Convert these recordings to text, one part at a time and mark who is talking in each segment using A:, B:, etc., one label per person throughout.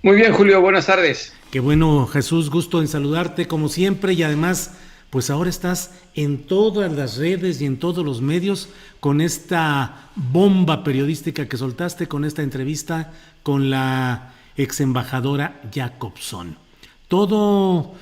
A: Muy bien, Julio, buenas tardes.
B: Qué bueno, Jesús, gusto en saludarte como siempre y además, pues ahora estás en todas las redes y en todos los medios con esta bomba periodística que soltaste, con esta entrevista con la ex embajadora Jacobson. Todo,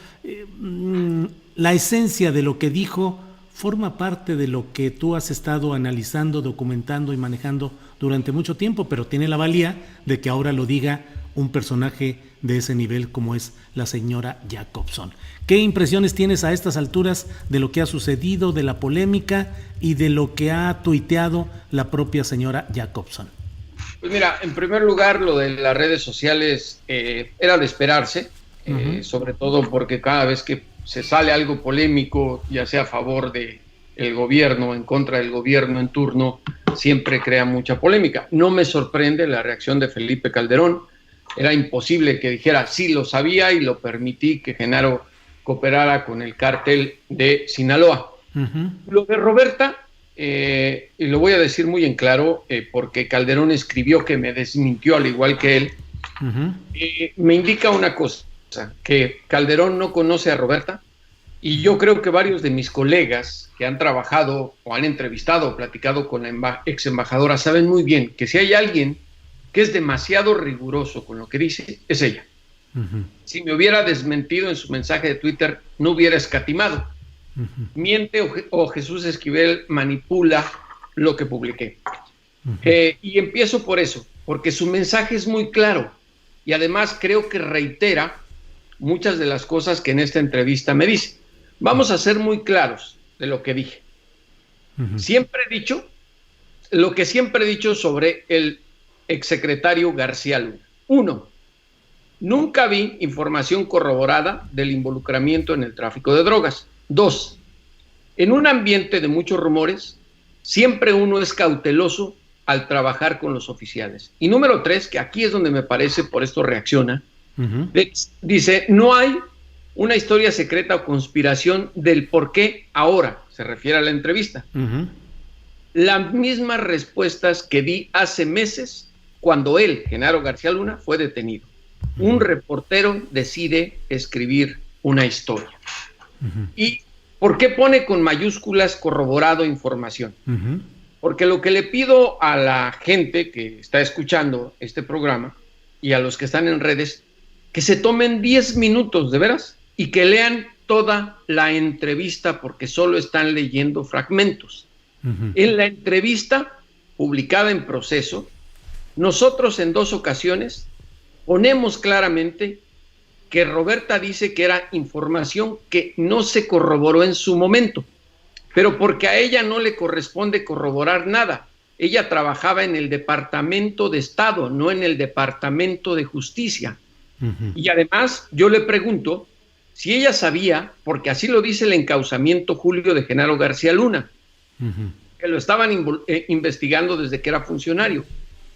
B: la esencia de lo que dijo forma parte de lo que tú has estado analizando, documentando y manejando durante mucho tiempo, pero tiene la valía de que ahora lo diga un personaje de ese nivel como es la señora Jacobson. ¿Qué impresiones tienes a estas alturas de lo que ha sucedido, de la polémica y de lo que ha tuiteado la propia señora Jacobson?
A: Pues mira, en primer lugar, lo de las redes sociales era de esperarse, sobre todo porque cada vez que se sale algo polémico, ya sea a favor de el gobierno o en contra del gobierno en turno, siempre crea mucha polémica. No me sorprende la reacción de Felipe Calderón. Era imposible que dijera, sí, lo sabía y lo permití que Genaro cooperara con el cártel de Sinaloa. Lo de Roberta, y lo voy a decir muy en claro, porque Calderón escribió que me desmintió al igual que él, me indica una cosa, que Calderón no conoce a Roberta, y yo creo que varios de mis colegas que han trabajado o han entrevistado o platicado con la ex embajadora saben muy bien que si hay alguien que es demasiado riguroso con lo que dice, es ella. Si me hubiera desmentido en su mensaje de Twitter, no hubiera escatimado. Miente o Jesús Esquivel manipula lo que publiqué. Y empiezo por eso, porque su mensaje es muy claro y además creo que reitera muchas de las cosas que en esta entrevista me dice. Vamos a ser muy claros de lo que dije. Siempre he dicho lo que siempre he dicho sobre el exsecretario García Luna. 1. Nunca vi información corroborada del involucramiento en el tráfico de drogas. 2. En un ambiente de muchos rumores, siempre uno es cauteloso al trabajar con los oficiales. Y número 3, que aquí es donde me parece, por esto reacciona, dice, no hay una historia secreta o conspiración del por qué ahora, se refiere a la entrevista. Las mismas respuestas que di hace meses cuando él, Genaro García Luna, fue detenido. Un reportero decide escribir una historia. ¿Y por qué pone con mayúsculas corroborado información? Porque lo que le pido a la gente que está escuchando este programa y a los que están en redes, que se tomen 10 minutos, de veras, y que lean toda la entrevista porque solo están leyendo fragmentos. En la entrevista publicada en Proceso, nosotros en 2 ocasiones ponemos claramente que Roberta dice que era información que no se corroboró en su momento, pero porque a ella no le corresponde corroborar nada. Ella trabajaba en el Departamento de Estado, no en el Departamento de Justicia. Y además yo le pregunto si ella sabía, porque así lo dice el encauzamiento Julio de Genaro García Luna, que lo estaban investigando desde que era funcionario.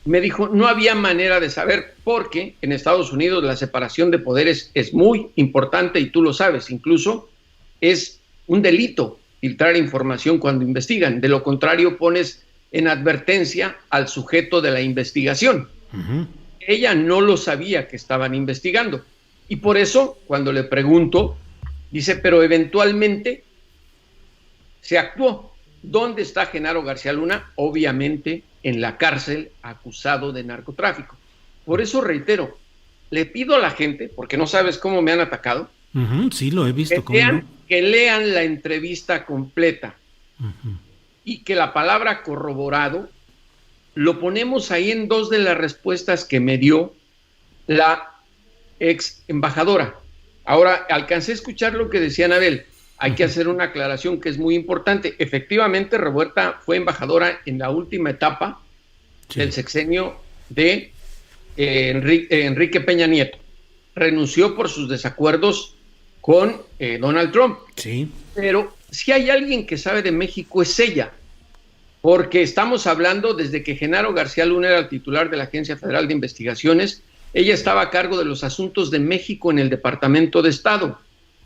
A: Me dijo, no había manera de saber, porque en Estados Unidos la separación de poderes es muy importante y tú lo sabes, incluso es un delito filtrar información cuando investigan, de lo contrario pones en advertencia al sujeto de la investigación. Ella no lo sabía que estaban investigando y por eso cuando le pregunto, dice, pero eventualmente se actuó. ¿Dónde está Genaro García Luna? Obviamente en la cárcel acusado de narcotráfico. Por eso reitero, le pido a la gente, porque no sabes cómo me han atacado,
B: sí, lo he visto.
A: Que lean la entrevista completa y que la palabra corroborado lo ponemos ahí en 2 de las respuestas que me dio la ex embajadora. Ahora, alcancé a escuchar lo que decía Anabel. Hay que hacer una aclaración que es muy importante. Efectivamente, Roberta fue embajadora en la última etapa del sexenio de Enrique Peña Nieto. Renunció por sus desacuerdos con Donald Trump. Sí. Pero si hay alguien que sabe de México es ella, porque estamos hablando desde que Genaro García Luna era el titular de la Agencia Federal de Investigaciones, ella estaba a cargo de los asuntos de México en el Departamento de Estado.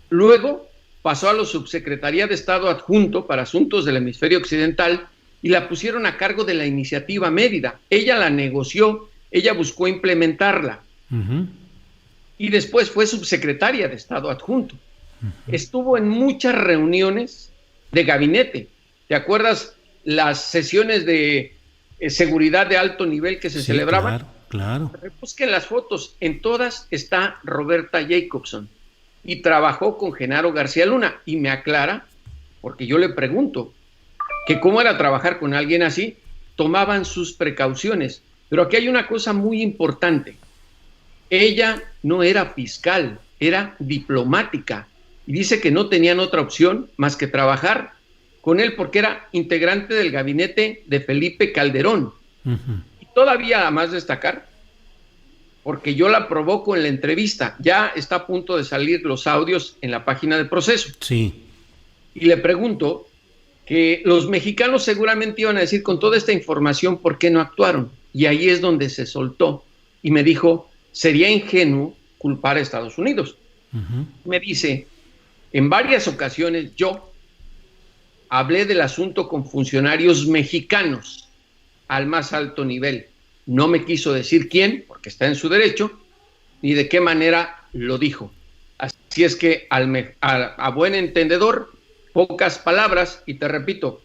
A: Luego pasó a la Subsecretaría de Estado Adjunto para Asuntos del Hemisferio Occidental y la pusieron a cargo de la Iniciativa Mérida. Ella la negoció, ella buscó implementarla. y después fue subsecretaria de Estado adjunto. Estuvo en muchas reuniones de gabinete. ¿Te acuerdas las sesiones de seguridad de alto nivel que se celebraban?
B: Claro.
A: Busquen las fotos, en todas está Roberta Jacobson y trabajó con Genaro García Luna, y me aclara, porque yo le pregunto que cómo era trabajar con alguien así. Tomaban sus precauciones, pero aquí hay una cosa muy importante. Ella no era fiscal, era diplomática, y dice que no tenían otra opción más que trabajar con él porque era integrante del gabinete de Felipe Calderón. Y todavía a más destacar, porque yo la provoco en la entrevista, ya está a punto de salir los audios en la página de Proceso.
B: Sí.
A: Y le pregunto que los mexicanos seguramente iban a decir, con toda esta información, ¿por qué no actuaron? Y ahí es donde se soltó y me dijo, sería ingenuo culpar a Estados Unidos. Me dice, en varias ocasiones yo hablé del asunto con funcionarios mexicanos al más alto nivel. No me quiso decir quién, porque está en su derecho, ni de qué manera lo dijo. Así es que a buen entendedor, pocas palabras, y te repito,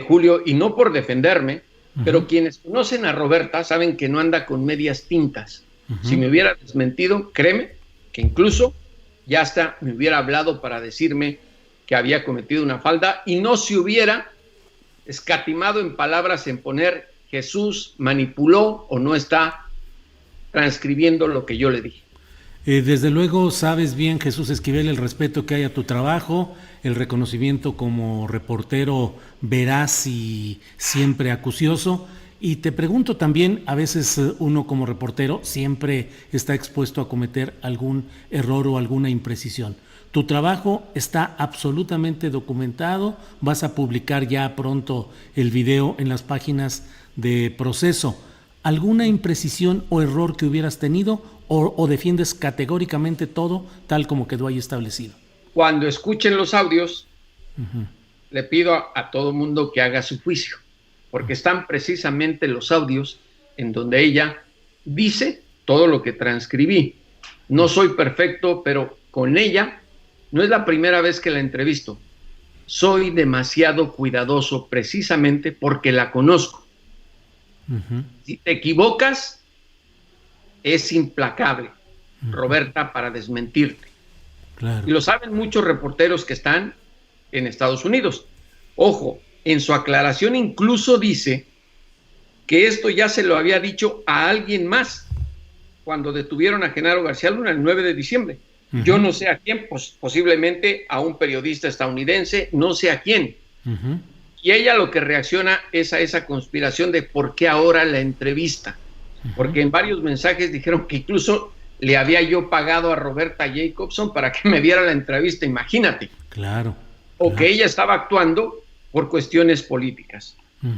A: Julio, y no por defenderme, pero quienes conocen a Roberta saben que no anda con medias tintas. Si me hubiera desmentido, créeme que incluso ya hasta me hubiera hablado para decirme que había cometido una falta y no se hubiera escatimado en palabras en poner Jesús manipuló o no está transcribiendo lo que yo le dije.
B: Desde luego sabes bien, Jesús Esquivel, el respeto que hay a tu trabajo, el reconocimiento como reportero veraz y siempre acucioso. Y te pregunto también, a veces uno como reportero siempre está expuesto a cometer algún error o alguna imprecisión. Tu trabajo está absolutamente documentado, vas a publicar ya pronto el video en las páginas de Proceso. ¿Alguna imprecisión o error que hubieras tenido o defiendes categóricamente todo tal como quedó ahí establecido?
A: Cuando escuchen los audios, le pido a todo mundo que haga su juicio, porque están precisamente los audios en donde ella dice todo lo que transcribí. No soy perfecto, pero con ella no es la primera vez que la entrevisto. Soy demasiado cuidadoso precisamente porque la conozco. Si te equivocas, es implacable, Roberta, para desmentirte. Claro. Y lo saben muchos reporteros que están en Estados Unidos. Ojo, en su aclaración incluso dice que esto ya se lo había dicho a alguien más cuando detuvieron a Genaro García Luna el 9 de diciembre. Yo no sé a quién, posiblemente a un periodista estadounidense, no sé a quién. Y ella lo que reacciona es a esa conspiración de por qué ahora la entrevista. Porque en varios mensajes dijeron que incluso le había yo pagado a Roberta Jacobson para que me diera la entrevista, imagínate.
B: Claro.
A: O que ella estaba actuando por cuestiones políticas.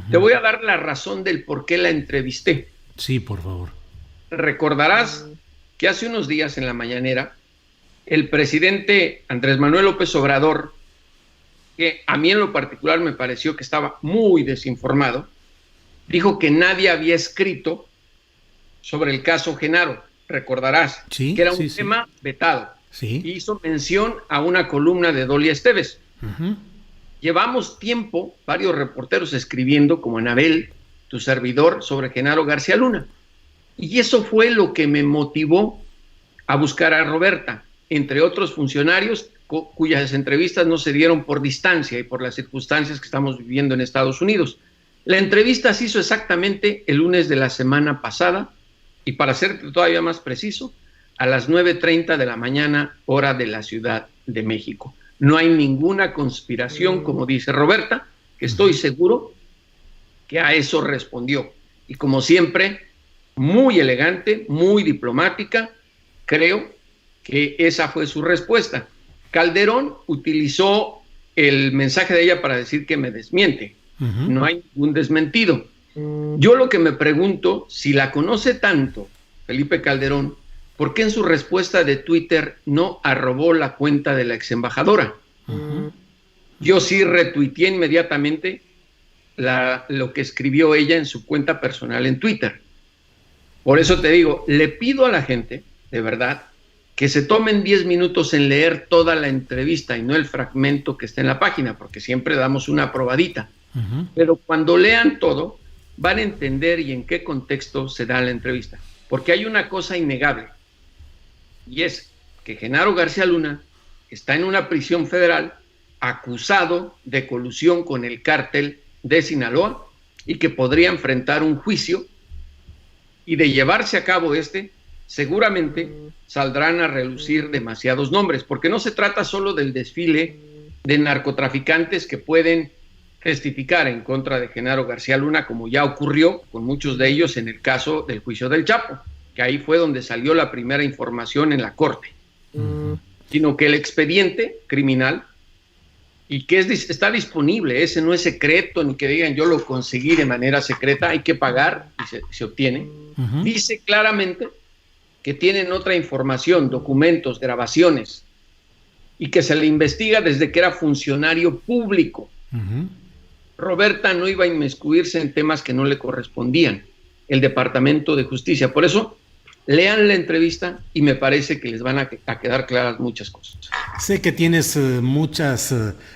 A: Te voy a dar la razón del por qué la entrevisté.
B: Sí, por favor.
A: Recordarás que hace unos días en la mañanera, el presidente Andrés Manuel López Obrador, que a mí en lo particular me pareció que estaba muy desinformado, dijo que nadie había escrito sobre el caso Genaro. Recordarás que era un tema vetado. Hizo mención a una columna de Dolia Esteves. Llevamos tiempo, varios reporteros escribiendo, como Anabel, tu servidor, sobre Genaro García Luna. Y eso fue lo que me motivó a buscar a Roberta, entre otros funcionarios cuyas entrevistas no se dieron por distancia y por las circunstancias que estamos viviendo en Estados Unidos. La entrevista se hizo exactamente el lunes de la semana pasada, y para ser todavía más preciso, a las 9:30 de la mañana, hora de la Ciudad de México. No hay ninguna conspiración, como dice Roberta, que estoy seguro que a eso respondió. Y como siempre, muy elegante, muy diplomática, creo que esa fue su respuesta. Calderón utilizó el mensaje de ella para decir que me desmiente. No hay ningún desmentido. Yo lo que me pregunto, si la conoce tanto Felipe Calderón, ¿por qué en su respuesta de Twitter no arrobó la cuenta de la exembajadora? Yo sí retuiteé inmediatamente lo que escribió ella en su cuenta personal en Twitter. Por eso te digo, le pido a la gente, de verdad, que se tomen 10 minutos en leer toda la entrevista y no el fragmento que está en la página, porque siempre damos una probadita. Pero cuando lean todo, van a entender y en qué contexto se da la entrevista. Porque hay una cosa innegable, y es que Genaro García Luna está en una prisión federal acusado de colusión con el cártel de Sinaloa y que podría enfrentar un juicio, y de llevarse a cabo seguramente saldrán a relucir demasiados nombres, porque no se trata solo del desfile de narcotraficantes que pueden testificar en contra de Genaro García Luna, como ya ocurrió con muchos de ellos en el caso del juicio del Chapo, que ahí fue donde salió la primera información en la corte, sino que el expediente criminal, y que está disponible, ese no es secreto, ni que digan yo lo conseguí de manera secreta, hay que pagar y se obtiene, dice claramente que tienen otra información, documentos, grabaciones, y que se le investiga desde que era funcionario público. Roberta no iba a inmiscuirse en temas que no le correspondían, el Departamento de Justicia. Por eso, lean la entrevista y me parece que les van a quedar claras muchas cosas.
B: Sé que tienes muchas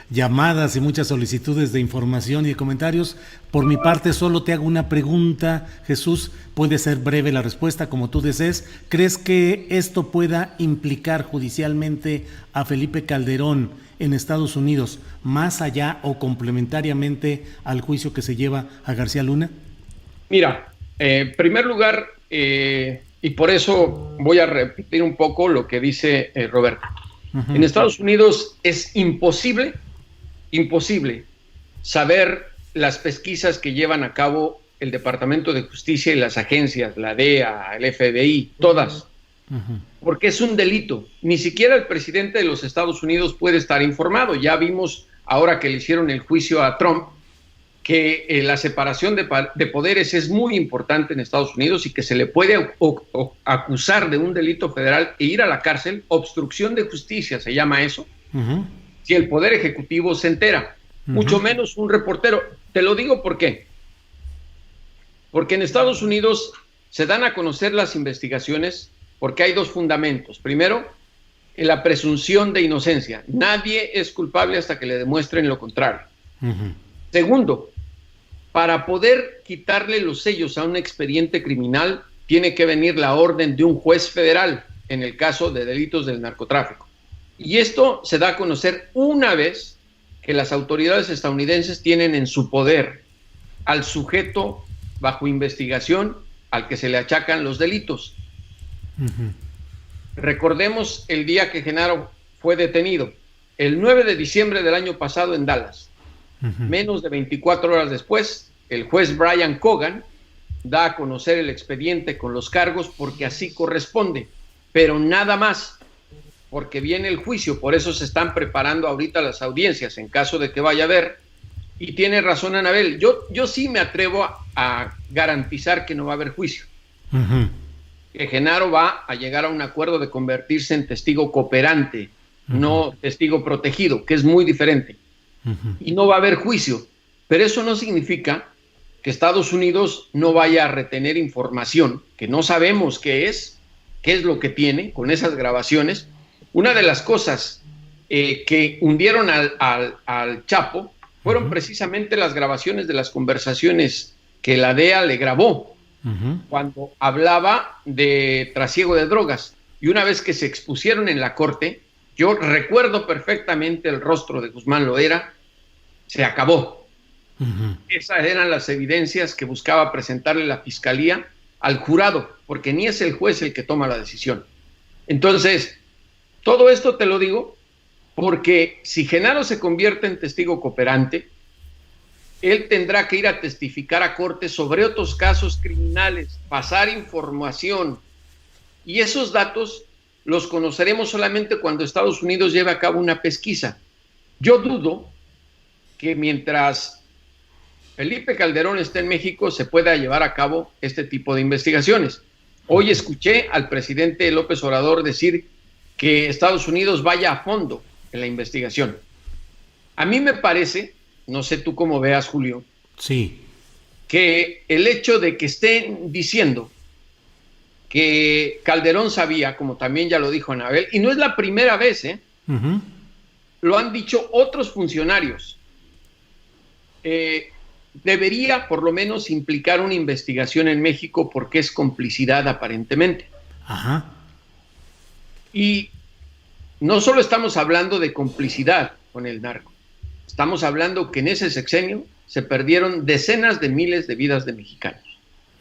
B: llamadas y muchas solicitudes de información y de comentarios. Por mi parte, solo te hago una pregunta, Jesús. Puede ser breve la respuesta, como tú desees. ¿Crees que esto pueda implicar judicialmente a Felipe Calderón en Estados Unidos, más allá o complementariamente al juicio que se lleva a García Luna?
A: Mira, en primer lugar, y por eso voy a repetir un poco lo que dice Roberto. En Estados Unidos es imposible saber las pesquisas que llevan a cabo el Departamento de Justicia y las agencias, la DEA, el FBI, todas, porque es un delito. Ni siquiera el presidente de los Estados Unidos puede estar informado. Ya vimos ahora que le hicieron el juicio a Trump, que la separación de poderes es muy importante en Estados Unidos y que se le puede acusar de un delito federal e ir a la cárcel, obstrucción de justicia se llama eso, si el Poder Ejecutivo se entera, mucho menos un reportero. Te lo digo ¿por qué? Porque en Estados Unidos se dan a conocer las investigaciones porque hay dos fundamentos. Primero, la presunción de inocencia. Nadie es culpable hasta que le demuestren lo contrario. Segundo, para poder quitarle los sellos a un expediente criminal, tiene que venir la orden de un juez federal en el caso de delitos del narcotráfico. Y esto se da a conocer una vez que las autoridades estadounidenses tienen en su poder al sujeto bajo investigación al que se le achacan los delitos. Recordemos el día que Genaro fue detenido, el 9 de diciembre del año pasado en Dallas. Menos de 24 horas después, el juez Brian Cogan da a conocer el expediente con los cargos porque así corresponde, pero nada más, porque viene el juicio. Por eso se están preparando ahorita las audiencias en caso de que vaya a haber. Y tiene razón Anabel, yo sí me atrevo a garantizar que no va a haber juicio. Que Genaro va a llegar a un acuerdo de convertirse en testigo cooperante, no testigo protegido, que es muy diferente. Y no va a haber juicio, pero eso no significa que Estados Unidos no vaya a retener información que no sabemos qué es lo que tiene con esas grabaciones. Una de las cosas que hundieron al Chapo fueron precisamente las grabaciones de las conversaciones que la DEA le grabó cuando hablaba de trasiego de drogas. Y una vez que se expusieron en la corte, yo recuerdo perfectamente el rostro de Guzmán Loera, se acabó. Esas eran las evidencias que buscaba presentarle la fiscalía al jurado, porque ni es el juez el que toma la decisión. Entonces, todo esto te lo digo porque si Genaro se convierte en testigo cooperante, él tendrá que ir a testificar a corte sobre otros casos criminales, pasar información, y esos datos los conoceremos solamente cuando Estados Unidos lleve a cabo una pesquisa. Yo dudo que mientras Felipe Calderón esté en México se pueda llevar a cabo este tipo de investigaciones. Hoy escuché al presidente López Obrador decir que Estados Unidos vaya a fondo en la investigación. A mí me parece, no sé tú cómo veas, Julio,
B: sí,
A: que el hecho de que estén diciendo que Calderón sabía, como también ya lo dijo Anabel, y no es la primera vez,
B: Uh-huh.
A: lo han dicho otros funcionarios. Debería por lo menos implicar una investigación en México porque es complicidad aparentemente.
B: Ajá.
A: Y no solo estamos hablando de complicidad con el narco, estamos hablando que en ese sexenio se perdieron decenas de miles de vidas de mexicanos.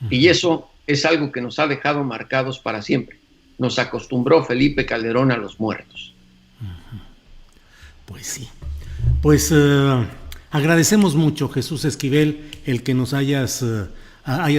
A: Uh-huh. Y eso es algo que nos ha dejado marcados para siempre. Nos acostumbró Felipe Calderón a los muertos.
B: Uh-huh. Pues sí. Pues agradecemos mucho, Jesús Esquivel, el que nos hayas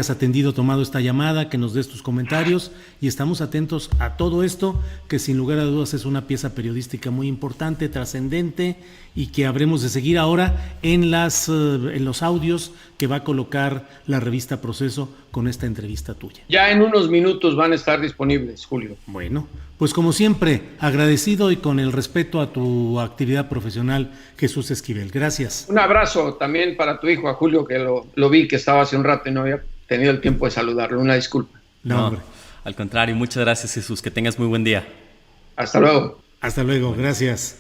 B: atendido, tomado esta llamada, que nos des tus comentarios, y estamos atentos a todo esto, que sin lugar a dudas es una pieza periodística muy importante, trascendente, y que habremos de seguir ahora en los audios que va a colocar la revista Proceso con esta entrevista tuya.
A: Ya en unos minutos van a estar disponibles, Julio.
B: Bueno, pues como siempre, agradecido y con el respeto a tu actividad profesional, Jesús Esquivel. Gracias.
A: Un abrazo también para tu hijo, a Julio, que lo vi que estaba hace un rato y no había tenido el tiempo de saludarlo. Una disculpa.
C: No, al contrario, muchas gracias, Jesús. Que tengas muy buen día.
A: Hasta luego.
B: Hasta luego, gracias.